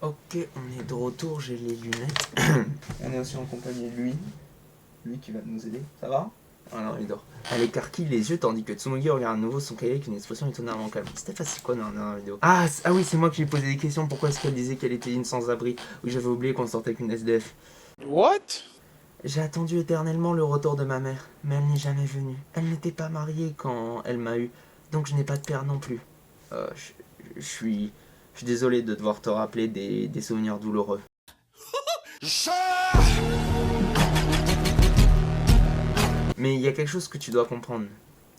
Ok, on est de retour, j'ai les lunettes. On est aussi en compagnie de lui qui va nous aider. Ça va? Alors il dort. Elle écarquille les yeux tandis que Tsumugi regarde à nouveau son cahier avec une expression étonnamment calme. C'était facile quoi dans la dernière vidéo? Ah oui, c'est moi qui lui ai posé des questions. Pourquoi est-ce qu'elle disait qu'elle était une sans-abri? Oui, j'avais oublié qu'on sortait avec une SDF. What? J'ai attendu éternellement le retour de ma mère, mais elle n'est jamais venue. Elle n'était pas mariée quand elle m'a eu, donc je n'ai pas de père non plus. Je suis désolé de devoir te rappeler des souvenirs douloureux. Mais il y a quelque chose que tu dois comprendre.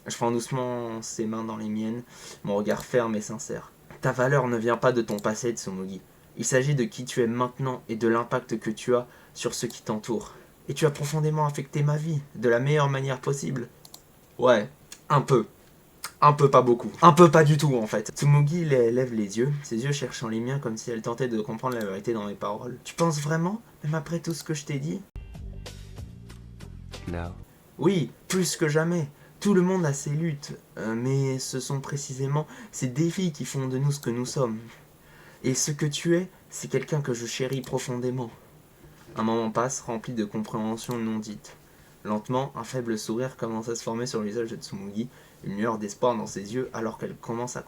Je prends doucement ses mains dans les miennes, mon regard ferme et sincère. Ta valeur ne vient pas de ton passé, Tsumugi. Il s'agit de qui tu es maintenant et de l'impact que tu as sur ceux qui t'entourent. Et tu as profondément affecté ma vie, de la meilleure manière possible. Ouais, un peu. Un peu pas beaucoup. Un peu pas du tout en fait. Tsumugi lève les yeux, ses yeux cherchant les miens comme si elle tentait de comprendre la vérité dans mes paroles. Tu penses vraiment, même après tout ce que je t'ai dit? No. Oui, plus que jamais. Tout le monde a ses luttes, mais ce sont précisément ces défis qui font de nous ce que nous sommes. Et ce que tu es, c'est quelqu'un que je chéris profondément. Un moment passe, rempli de compréhension non dite. Lentement, un faible sourire commence à se former sur le visage de Tsumugi, une lueur d'espoir dans ses yeux alors qu'elle commence à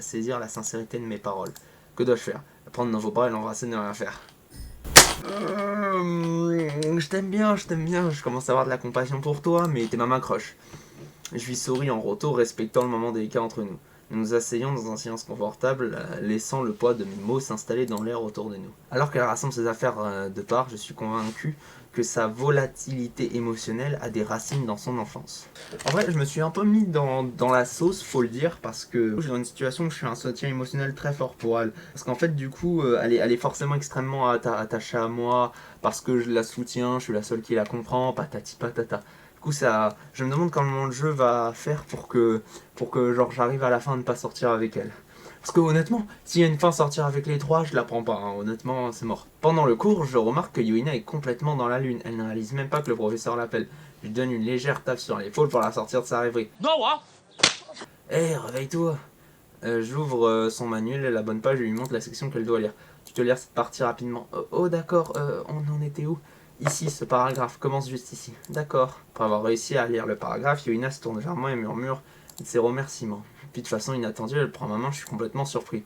saisir la sincérité de mes paroles. Que dois-je faire? La prendre dans vos bras et l'embrasser, ne rien faire. Je t'aime bien, je commence à avoir de la compassion pour toi, mais tes mains m'accrochent. Je lui souris en retour, respectant le moment délicat entre nous. Nous nous asseyons dans un silence confortable, laissant le poids de mes mots s'installer dans l'air autour de nous. Alors qu'elle rassemble ses affaires de part, je suis convaincu que sa volatilité émotionnelle a des racines dans son enfance. En vrai, je me suis un peu mis dans la sauce, faut le dire, parce que je suis dans une situation où je suis un soutien émotionnel très fort pour elle. Parce qu'en fait, du coup, elle est forcément extrêmement attachée à moi, parce que je la soutiens, je suis la seule qui la comprend, patati patata. Du coup, ça, je me demande comment le jeu va faire pour que genre, j'arrive à la fin de ne pas sortir avec elle. Parce que honnêtement, s'il y a une fin sortir avec les trois, je la prends pas, hein. Honnêtement, c'est mort. Pendant le cours, je remarque que Yuina est complètement dans la lune. Elle ne réalise même pas que le professeur l'appelle. Je lui donne une légère tape sur l'épaule pour la sortir de sa rêverie. Noah! Hé, réveille-toi. J'ouvre son manuel, la bonne page, et lui montre la section qu'elle doit lire. Tu te lire cette partie rapidement. Oh d'accord, on en était où? Ici, ce paragraphe commence juste ici. D'accord. Après avoir réussi à lire le paragraphe, Yuina se tourne vers moi et murmure ses remerciements. Puis de façon inattendue, elle prend ma main, je suis complètement surpris.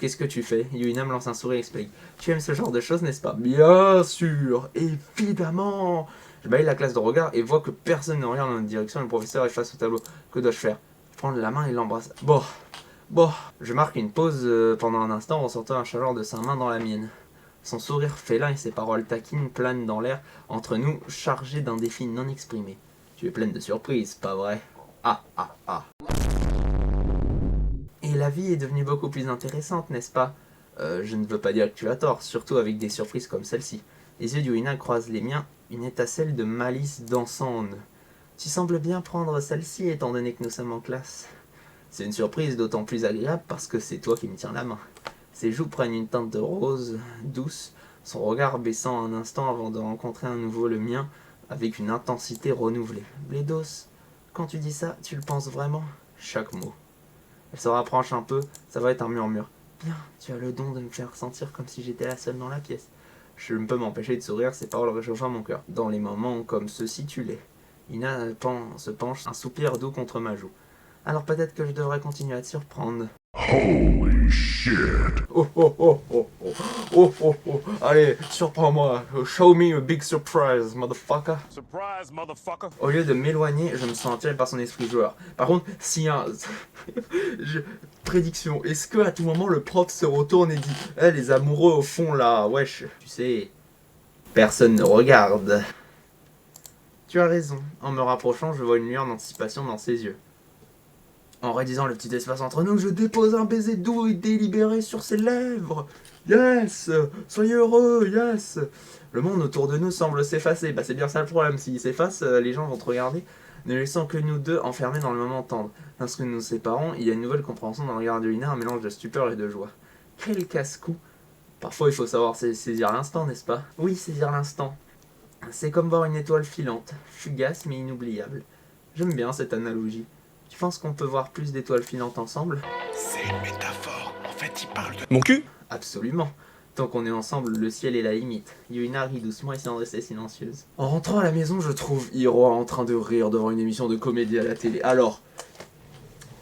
Qu'est-ce que tu fais? Yuina me lance un sourire et explique. Tu aimes ce genre de choses, n'est-ce pas? Bien sûr, évidemment. Je balaye la classe de regard et vois que personne ne regarde dans notre direction et le professeur est face au tableau. Que dois-je faire? Je prends la main et l'embrasse. Bon, je marque une pause pendant un instant, ressentant la chaleur de sa main dans la mienne. Son sourire félin et ses paroles taquines planent dans l'air entre nous, chargés d'un défi non exprimé. Tu es pleine de surprises, pas vrai? Ah. Et la vie est devenue beaucoup plus intéressante, n'est-ce pas? Je ne veux pas dire que tu as tort, surtout avec des surprises comme celle-ci. Les yeux d'Yuina croisent les miens, une étincelle de malice dansant en eux. Tu sembles bien prendre celle-ci étant donné que nous sommes en classe. C'est une surprise d'autant plus agréable parce que c'est toi qui me tiens la main. Ses joues prennent une teinte de rose douce, son regard baissant un instant avant de rencontrer à nouveau le mien avec une intensité renouvelée. Bledos, quand tu dis ça, tu le penses vraiment? Chaque mot. Elle se rapproche un peu, ça va être un murmure. Bien, tu as le don de me faire sentir comme si j'étais la seule dans la pièce. Je ne peux m'empêcher de sourire, ces paroles réchauffent mon cœur. Dans les moments comme ceux-ci, tu l'es. Ina se penche, un soupir doux contre ma joue. Alors peut-être que je devrais continuer à te surprendre. Holy shit. Oh. Allez, surprends-moi. Show me a big surprise, motherfucker. Surprise, motherfucker! Au lieu de m'éloigner, je me sens attiré par son esprit joueur. Par contre, s'il y a un... Prédiction, est-ce que à tout moment le prof se retourne et dit « Eh, les amoureux au fond là, wesh, tu sais, personne ne regarde. » Tu as raison. En me rapprochant, je vois une lueur d'anticipation dans ses yeux. En réduisant le petit espace entre nous, je dépose un baiser doux et délibéré sur ses lèvres. Yes! Soyez heureux, yes! Le monde autour de nous semble s'effacer. Bah c'est bien ça le problème, s'il s'efface, les gens vont te regarder, ne laissant que nous deux enfermés dans le moment tendre. Lorsque nous nous séparons, il y a une nouvelle compréhension dans le regard de Lina, un mélange de stupeur et de joie. Quel casse-cou! Parfois il faut savoir saisir l'instant, n'est-ce pas? Oui, saisir l'instant. C'est comme voir une étoile filante, fugace mais inoubliable. J'aime bien cette analogie. Tu penses qu'on peut voir plus d'étoiles filantes ensemble? C'est une métaphore. En fait, il parle de... Mon cul? Absolument. Tant qu'on est ensemble, le ciel est la limite. Yuina rit doucement et s'est restée silencieuse. En rentrant à la maison, je trouve Hiroa en train de rire devant une émission de comédie à la télé. Alors,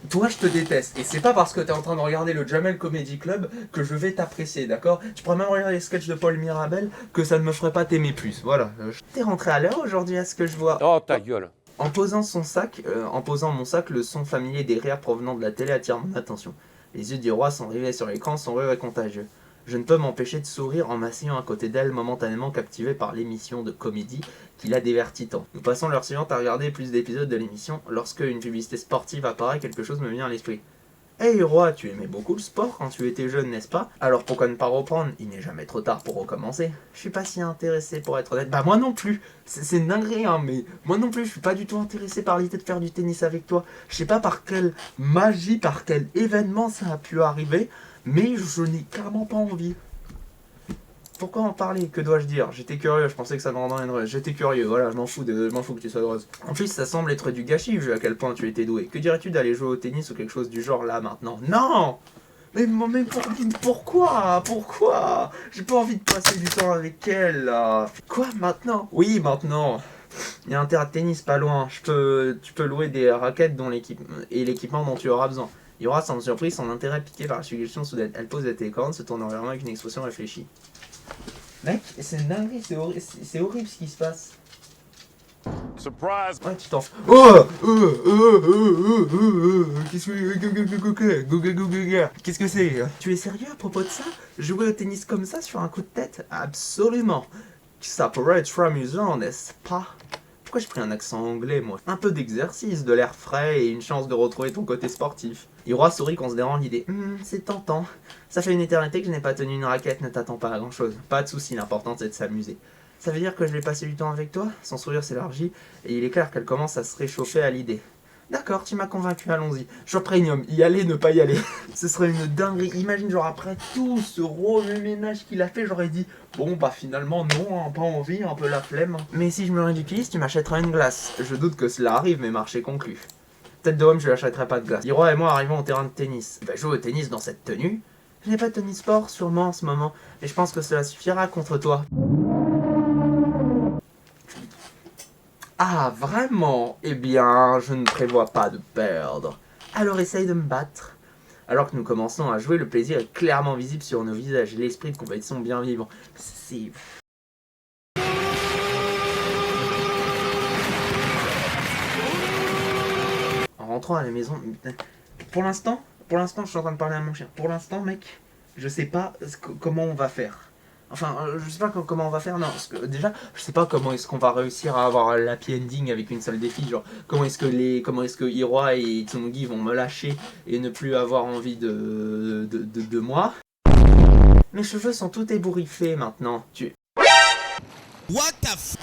toi je te déteste, et c'est pas parce que t'es en train de regarder le Jamel Comedy Club que je vais t'apprécier, d'accord? Tu pourrais même regarder les sketchs de Paul Mirabel, que ça ne me ferait pas t'aimer plus, voilà. T'es rentré à l'heure aujourd'hui à ce que je vois. Oh, ta gueule. En posant mon sac, le son familier des rires provenant de la télé attire mon attention. Les yeux d'Hiroa sont rivés sur l'écran, son rire est contagieux. Je ne peux m'empêcher de sourire en m'asseyant à côté d'elle, momentanément captivé par l'émission de comédie qui la divertit tant. Nous passons l'heure suivante à regarder plus d'épisodes de l'émission. Lorsque une publicité sportive apparaît, quelque chose me vient à l'esprit. Hey Hiroa, tu aimais beaucoup le sport quand tu étais jeune, n'est-ce pas? Alors pourquoi ne pas reprendre? Il n'est jamais trop tard pour recommencer. Je suis pas si intéressé pour être honnête. Bah moi non plus. C'est une dinguerie hein, mais moi non plus je suis pas du tout intéressé par l'idée de faire du tennis avec toi. Je sais pas par quelle magie, par quel événement ça a pu arriver, mais je n'ai clairement pas envie. Pourquoi en parler? Que dois-je dire? J'étais curieux, je pensais que ça me rendrait heureuse. J'étais curieux, voilà, je m'en fous que tu sois heureuse. En plus, ça semble être du gâchis vu à quel point tu étais doué. Que dirais-tu d'aller jouer au tennis ou quelque chose du genre là maintenant? Non! Mais pourquoi? Pourquoi? J'ai pas envie de passer du temps avec elle là. Quoi maintenant? Oui, maintenant. Il y a un terrain de tennis pas loin. Tu peux louer des raquettes et l'équipement dont tu auras besoin. Yura semble surprise, son intérêt piqué par la suggestion soudaine. Elle pose la télécommande, se tourne vers moi avec une expression réfléchie. Mec, c'est une dinguerie, c'est horrible ce qui se passe. Surprise. Ouais, tu t'en fous. Oh Qu'est-ce que c'est? Tu es sérieux à propos de ça? Jouer au tennis comme ça sur un coup de tête? Absolument. Ça pourrait être amusant, n'est-ce pas? Pourquoi j'ai pris un accent anglais, moi? Un peu d'exercice, de l'air frais et une chance de retrouver ton côté sportif. Hiroa sourit considérant l'idée. C'est tentant. Ça fait une éternité que je n'ai pas tenu une raquette, ne t'attends pas à grand chose. Pas de soucis, l'important c'est de s'amuser. Ça veut dire que je vais passer du temps avec toi? Son sourire s'élargit et il est clair qu'elle commence à se réchauffer à l'idée. D'accord, tu m'as convaincu, allons-y. Je premium, y aller, ne pas y aller. Ce serait une dinguerie. Imagine, genre après tout ce remue-ménage qu'il a fait, j'aurais dit bon bah finalement non, hein, pas envie, un peu la flemme. Mais si je me ridiculise, tu m'achèteras une glace. Je doute que cela arrive, mais marché conclu. Tête de homme, je lui achèterai pas de glace. Hiroa et moi arrivons au terrain de tennis. Il va jouer au tennis dans cette tenue. Je n'ai pas de tennis sport sûrement en ce moment, mais je pense que cela suffira contre toi. Ah, vraiment? Eh bien, je ne prévois pas de perdre. Alors essaye de me battre. Alors que nous commençons à jouer, le plaisir est clairement visible sur nos visages, l'esprit de compétition bien vivant. C'est... En rentrant à la maison... Pour l'instant, je suis en train de parler à mon chien. Pour l'instant, mec, je sais pas comment on va faire. Enfin, je sais pas comment on va faire, non, parce que déjà, je sais pas comment est-ce qu'on va réussir à avoir l'happy ending avec une seule des filles, genre, comment est-ce que Hiroa et Tsunugi vont me lâcher et ne plus avoir envie de moi. Mes cheveux sont tout ébouriffés maintenant, What the f...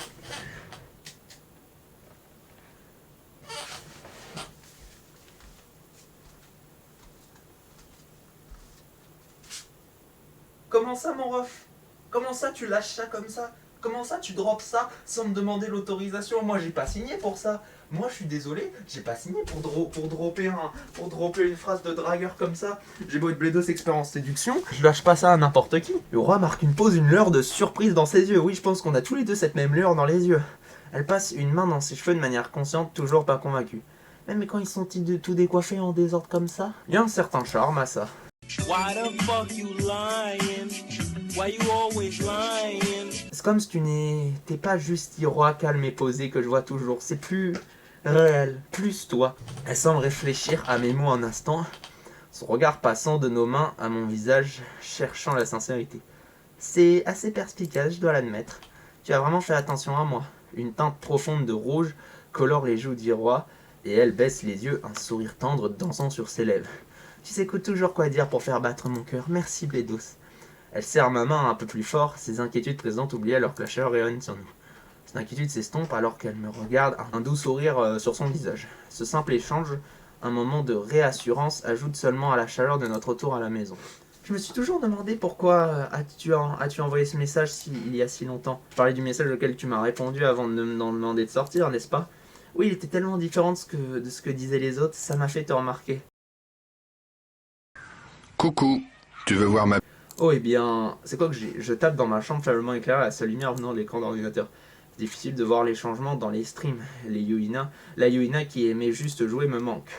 Comment ça, mon ref? Comment ça tu lâches ça comme ça? Comment ça tu drops ça sans me demander l'autorisation? Moi j'ai pas signé pour ça. Moi je suis désolé, j'ai pas signé pour dropper une phrase de dragueur comme ça. J'ai beau être blédos expérience séduction, je lâche pas ça à n'importe qui. Le roi marque une pause, une lueur de surprise dans ses yeux. Oui, je pense qu'on a tous les deux cette même lueur dans les yeux. Elle passe une main dans ses cheveux de manière consciente, toujours pas convaincue. Même quand ils sont tout décoiffés en désordre comme ça, il y a un certain charme à ça. Why the fuck you lying? Why you always lying? C'est comme si tu n'étais pas juste Hiroa calme et posé que je vois toujours. C'est plus réel, plus toi. Elle semble réfléchir à mes mots un instant, son regard passant de nos mains à mon visage, cherchant la sincérité. C'est assez perspicace, je dois l'admettre. Tu as vraiment fait attention à moi. Une teinte profonde de rouge colore les joues d'Hiroa et elle baisse les yeux, un sourire tendre dansant sur ses lèvres. Tu sais toujours quoi dire pour faire battre mon cœur. Merci, Blédos. Elle serre ma main un peu plus fort, ses inquiétudes présentes oubliées alors que la chaleur rayonne sur nous. Cette inquiétude s'estompe alors qu'elle me regarde, un doux sourire sur son visage. Ce simple échange, un moment de réassurance, ajoute seulement à la chaleur de notre retour à la maison. Je me suis toujours demandé pourquoi as-tu envoyé ce message il y a si longtemps. Je parlais du message auquel tu m'as répondu avant de me demander de sortir, n'est-ce pas? Oui, il était tellement différent de ce que disaient les autres, ça m'a fait te remarquer. Coucou, tu veux voir ma... Oh, eh bien, c'est quoi que j'ai? Je tape dans ma chambre faiblement éclairée à la seule lumière venant de l'écran d'ordinateur. C'est difficile de voir les changements dans les streams. La Yuina qui aimait juste jouer me manque.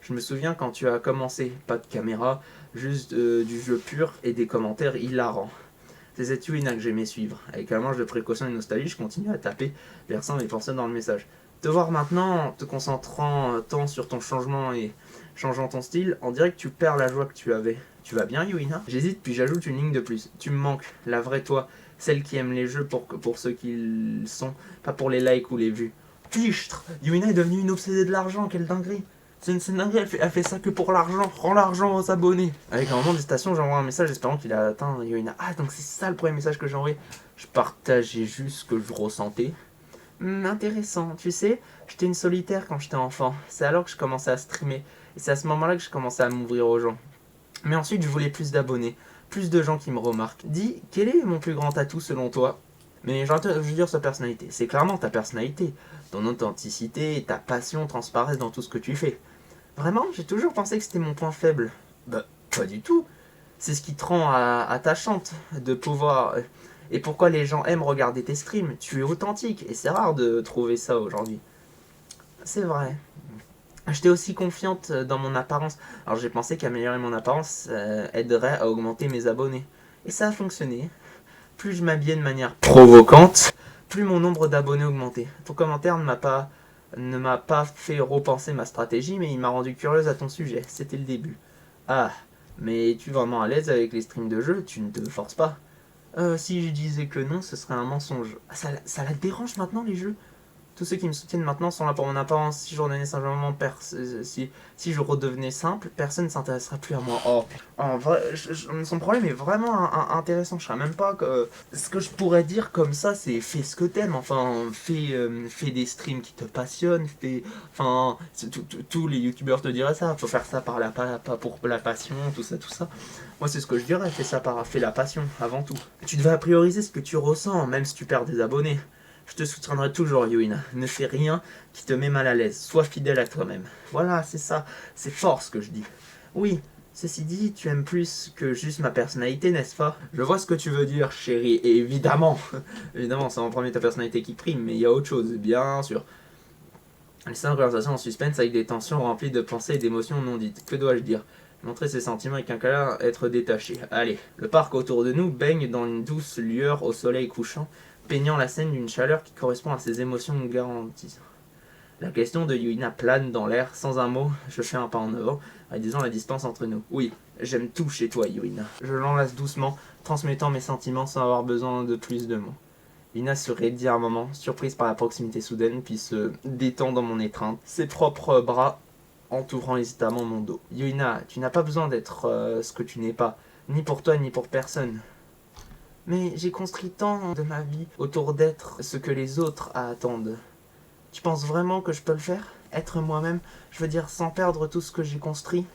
Je me souviens quand tu as commencé, pas de caméra, juste du jeu pur et des commentaires hilarants. C'est cette Yuina que j'aimais suivre. Avec un mélange de précaution et de nostalgie, je continue à taper, versant mes pensées dans le message. Te voir maintenant, te concentrant tant sur ton changement et changeant ton style, on dirait que tu perds la joie que tu avais. Tu vas bien, Yuina? J'hésite, puis j'ajoute une ligne de plus. Tu me manques, la vraie toi, celle qui aime les jeux pour ce qu'ils sont, pas pour les likes ou les vues. Fichtre! Yuina est devenue une obsédée de l'argent, quelle dinguerie! C'est une dinguerie, elle fait ça que pour l'argent. Rends l'argent aux abonnés. Avec un moment d'hésitation, j'envoie un message espérant qu'il a atteint Yuina. Ah, donc c'est ça le premier message que j'ai envoyé. Je partageais juste ce que je ressentais. Intéressant, tu sais, j'étais une solitaire quand j'étais enfant. C'est alors que je commençais à streamer. Et c'est à ce moment-là que je commençais à m'ouvrir aux gens. Mais ensuite, je voulais plus d'abonnés. Plus de gens qui me remarquent. Dis, quel est mon plus grand atout selon toi? Mais je veux dire sa personnalité. C'est clairement ta personnalité. Ton authenticité et ta passion transparaissent dans tout ce que tu fais. Vraiment, j'ai toujours pensé que c'était mon point faible. Bah, pas du tout. C'est ce qui te rend attachante de pouvoir... Et pourquoi les gens aiment regarder tes streams. Tu es authentique et c'est rare de trouver ça aujourd'hui. C'est vrai. J'étais aussi confiante dans mon apparence. Alors j'ai pensé qu'améliorer mon apparence aiderait à augmenter mes abonnés. Et ça a fonctionné. Plus je m'habillais de manière provocante, plus mon nombre d'abonnés augmentait. Ton commentaire ne m'a pas fait repenser ma stratégie, mais il m'a rendu curieuse à ton sujet. C'était le début. Ah, mais es-tu vraiment à l'aise avec les streams de jeu? Tu ne te forces pas. Si je disais que non, ce serait un mensonge. Ah, ça la dérange maintenant les jeux? Tous ceux qui me soutiennent maintenant sont là pour mon apparence. Si je redevenais simplement si je redevenais simple, personne ne s'intéresserait plus à moi. Oh, en vrai, son problème est vraiment intéressant. Je sais même pas que ce que je pourrais dire comme ça, c'est fais ce que t'aimes. Enfin, fais des streams qui te passionnent. Enfin, tous les youtubeurs te diraient ça. Faut faire ça pas pour la passion, tout ça, tout ça. Moi, c'est ce que je dirais. Fais la passion avant tout. Tu devrais prioriser ce que tu ressens, même si tu perds des abonnés. Je te soutiendrai toujours, Yuina. Ne fais rien qui te met mal à l'aise. Sois fidèle à toi-même. Voilà, c'est ça. C'est fort ce que je dis. Oui, ceci dit, tu aimes plus que juste ma personnalité, n'est-ce pas? Je vois ce que tu veux dire, chérie. Et évidemment, évidemment, c'est en premier ta personnalité qui prime, mais il y a autre chose, bien sûr. Laisser une conversation en suspense avec des tensions remplies de pensées et d'émotions non dites. Que dois-je dire? Montrer ses sentiments avec un câlin, être détaché. Allez, le parc autour de nous baigne dans une douce lueur au soleil couchant, peignant la scène d'une chaleur qui correspond à ses émotions garanties. La question de Yuina plane dans l'air, sans un mot, je fais un pas en avant, réduisant la distance entre nous. Oui, j'aime tout chez toi, Yuina. Je l'enlace doucement, transmettant mes sentiments sans avoir besoin de plus de mots. Yuina se raidit un moment, surprise par la proximité soudaine, puis se détend dans mon étreinte, ses propres bras entourant hésitamment mon dos. Yuina, tu n'as pas besoin d'être ce que tu n'es pas, ni pour toi ni pour personne. Mais j'ai construit tant de ma vie autour d'être ce que les autres attendent. Tu penses vraiment que je peux le faire? Être moi-même, je veux dire sans perdre tout ce que j'ai construit?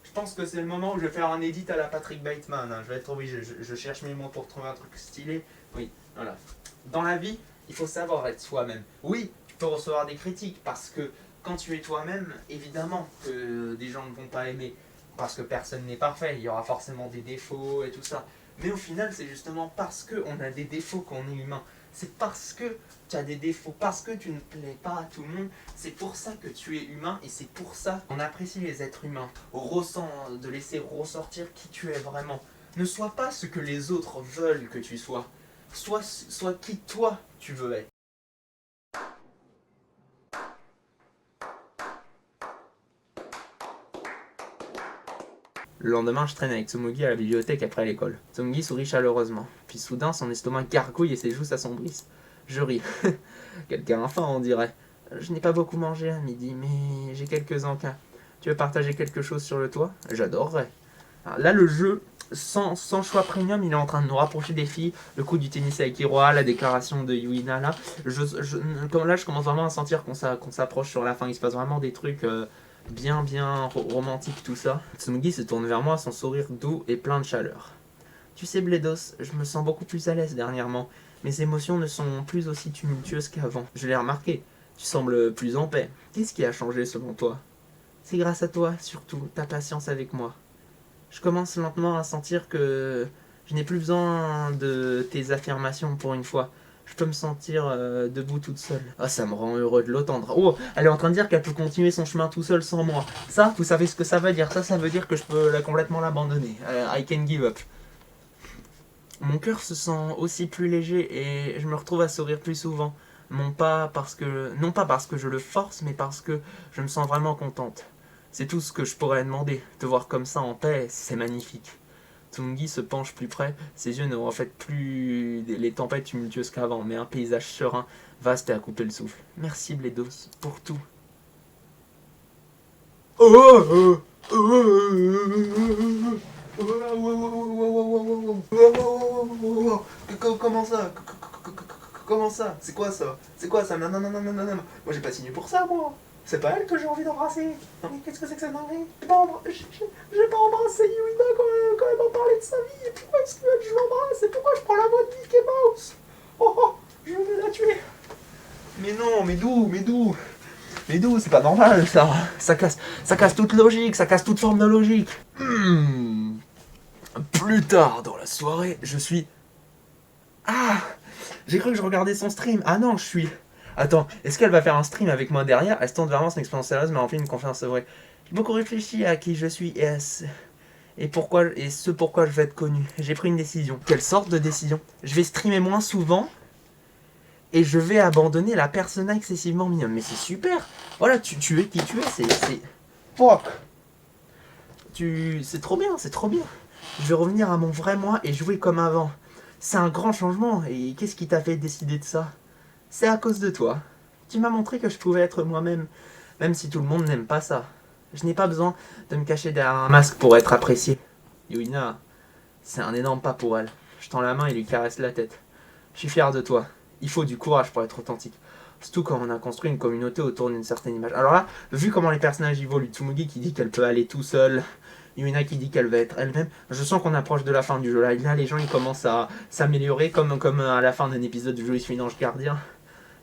Je pense que c'est le moment où je vais faire un edit à la Patrick Bateman. Je vais être obligé, je cherche mes mots pour trouver un truc stylé. Oui, voilà. Dans la vie, il faut savoir être soi-même. Oui, tu peux recevoir des critiques parce que quand tu es toi-même, évidemment que des gens ne vont pas aimer. Parce que personne n'est parfait, il y aura forcément des défauts et tout ça. Mais au final, c'est justement parce qu'on a des défauts qu'on est humain. C'est parce que tu as des défauts, parce que tu ne plais pas à tout le monde. C'est pour ça que tu es humain et c'est pour ça qu'on apprécie les êtres humains. De laisser ressortir qui tu es vraiment. Ne sois pas ce que les autres veulent que tu sois. Sois qui toi tu veux être. Le lendemain, je traîne avec Tsumugi à la bibliothèque après l'école. Tsumugi sourit chaleureusement. Puis soudain, son estomac gargouille et ses joues s'assombrissent. Je ris. Quelqu'un a faim, on dirait. Je n'ai pas beaucoup mangé à midi, mais j'ai quelques encas. Tu veux partager quelque chose sur le toit? J'adorerais. Alors là, le jeu, sans choix premium, il est en train de nous rapprocher des filles. Le coup du tennis avec Hiroa, la déclaration de Yuina, là. Là, je commence vraiment à sentir qu'on s'approche sur la fin. Il se passe vraiment des trucs... bien romantique tout ça. Tsumugi se tourne vers moi, son sourire doux et plein de chaleur. Tu sais Bledos, je me sens beaucoup plus à l'aise dernièrement. Mes émotions ne sont plus aussi tumultueuses qu'avant. Je l'ai remarqué. Tu sembles plus en paix. Qu'est-ce qui a changé selon toi? C'est grâce à toi, surtout, ta patience avec moi. Je commence lentement à sentir que je n'ai plus besoin de tes affirmations pour une fois. Je peux me sentir debout toute seule. Ah, ça me rend heureux de l'entendre. Oh, elle est en train de dire qu'elle peut continuer son chemin tout seul sans moi. Ça, vous savez ce que ça veut dire. Ça veut dire que je peux complètement l'abandonner. I can give up. Mon cœur se sent aussi plus léger et je me retrouve à sourire plus souvent. Non pas parce que je le force, mais parce que je me sens vraiment contente. C'est tout ce que je pourrais demander. Te voir comme ça en paix, c'est magnifique. Tsungi se penche plus près, ses yeux ne reflètent plus les tempêtes tumultueuses qu'avant, mais un paysage serein, vaste et à couper le souffle. Merci Bledos, pour tout. Comment ça? Comment ça? C'est quoi ça? C'est quoi ça? Non, non, non, non, non, non, non. Moi j'ai pas signé pour ça, moi. C'est pas elle que j'ai envie d'embrasser. Non mais qu'est-ce que c'est que ça dinguerie? J'ai pas embrassé Yuina quand elle m'a parlé de sa vie. Et pourquoi est-ce que je l'embrasse? Et pourquoi je prends la voix de Mickey Mouse? Oh oh, je vais la tuer. Mais non, mais d'où, c'est pas normal ça. Ça casse toute logique, ça casse toute forme de logique. Plus tard dans la soirée, je suis... Ah, j'ai cru que je regardais son stream. Ah non, je suis... Attends, est-ce qu'elle va faire un stream avec moi derrière? Elle se tente vraiment, c'est une expérience sérieuse, mais remplie une confiance vraie. J'ai beaucoup réfléchi à qui je suis et ce pourquoi je vais être connu. J'ai pris une décision. Quelle sorte de décision? Je vais streamer moins souvent et je vais abandonner la persona excessivement mignonne. Mais c'est super. Voilà, tu es qui tu es, c'est... Fuck. C'est trop bien, c'est trop bien. Je vais revenir à mon vrai moi et jouer comme avant. C'est un grand changement. Et qu'est-ce qui t'a fait décider de ça? C'est à cause de toi. Tu m'as montré que je pouvais être moi-même, même si tout le monde n'aime pas ça. Je n'ai pas besoin de me cacher derrière un masque pour être apprécié. Yuina, c'est un énorme pas pour elle. Je tends la main et lui caresse la tête. Je suis fier de toi. Il faut du courage pour être authentique. Surtout quand on a construit une communauté autour d'une certaine image. Alors là, vu comment les personnages évoluent, Tsumugi qui dit qu'elle peut aller tout seul, Yuina qui dit qu'elle va être elle-même, je sens qu'on approche de la fin du jeu. Là, les gens ils commencent à s'améliorer comme à la fin d'un épisode du jeu Swing Ange Gardien.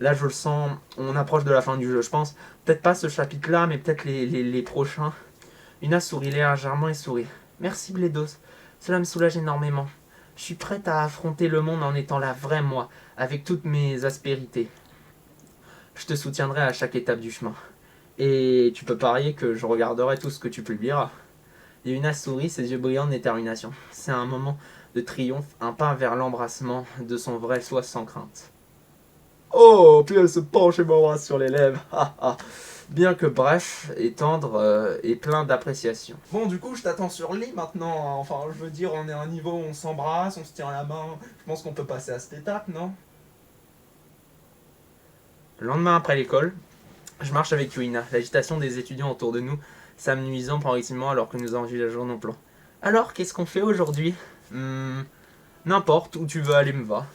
Là, je le sens, on approche de la fin du jeu, je pense. Peut-être pas ce chapitre-là, mais peut-être les prochains. Yuina sourit légèrement et sourit. Merci Bledos, cela me soulage énormément. Je suis prête à affronter le monde en étant la vraie moi, avec toutes mes aspérités. Je te soutiendrai à chaque étape du chemin. Et tu peux parier que je regarderai tout ce que tu publieras. Yuina sourit, ses yeux brillants de détermination. C'est un moment de triomphe, un pas vers l'embrassement de son vrai soi sans crainte. Oh, puis elle se penche et m'embrasse sur les lèvres. Bien que bref et tendre et plein d'appréciation. Bon, du coup, je t'attends sur le lit maintenant. Enfin, je veux dire, on est à un niveau où on s'embrasse, on se tient la main. Je pense qu'on peut passer à cette étape, non? Le lendemain après l'école, je marche avec Yuina. L'agitation des étudiants autour de nous s'amenuisant progressivement alors que nous envisageons nos plans. Alors, qu'est-ce qu'on fait aujourd'hui? N'importe où tu veux aller me va.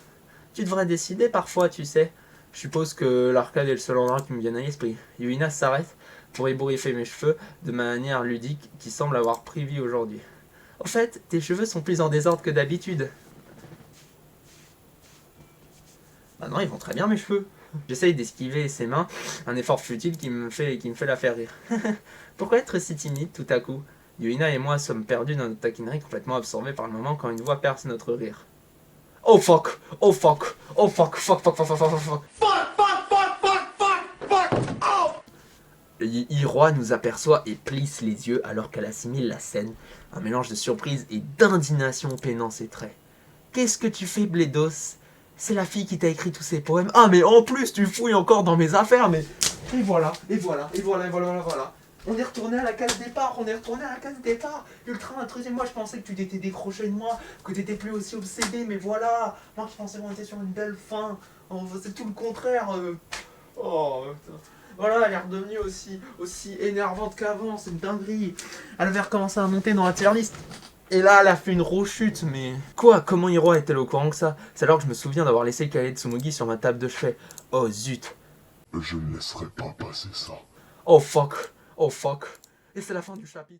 Tu devrais décider parfois, tu sais. Je suppose que l'arcade est le seul endroit qui me vienne à l'esprit. Yuina s'arrête pour ébouriffer mes cheveux de manière ludique qui semble avoir pris vie aujourd'hui. En fait, tes cheveux sont plus en désordre que d'habitude. Bah non, ils vont très bien mes cheveux. J'essaye d'esquiver ses mains, un effort futile qui me fait la faire rire. Pourquoi être si timide tout à coup? Yuina et moi sommes perdus dans notre taquinerie, complètement absorbés par le moment quand une voix perce notre rire. Oh fuck! Oh fuck! Oh fuck! Fuck! Fuck! Fuck! Fuck! Fuck! Fuck! Fuck! Oh! Hiroa nous aperçoit et plisse les yeux alors qu'elle assimile la scène. Un mélange de surprise et d'indignation peignant ses traits. Qu'est-ce que tu fais, Bledos? C'est la fille qui t'a écrit tous ces poèmes. Ah, mais en plus, tu fouilles encore dans mes affaires, mais... Et voilà. On est retourné à la case départ, Ultra intrusé, moi je pensais que tu t'étais décroché de moi, que t'étais plus aussi obsédé, mais voilà. Moi je pensais qu'on était sur une belle fin. Oh, c'est tout le contraire. Oh, putain. Voilà, elle est redevenue aussi énervante qu'avant, c'est une dinguerie. Elle avait recommencé à monter dans la tier list. Et là, elle a fait une rechute, mais... Quoi? Comment Hiroa est-elle au courant que ça? C'est alors que je me souviens d'avoir laissé le cahier de Tsumugi sur ma table de chevet. Oh zut. Je ne laisserai pas passer ça. Oh fuck. Oh fuck. Et c'est la fin du chapitre.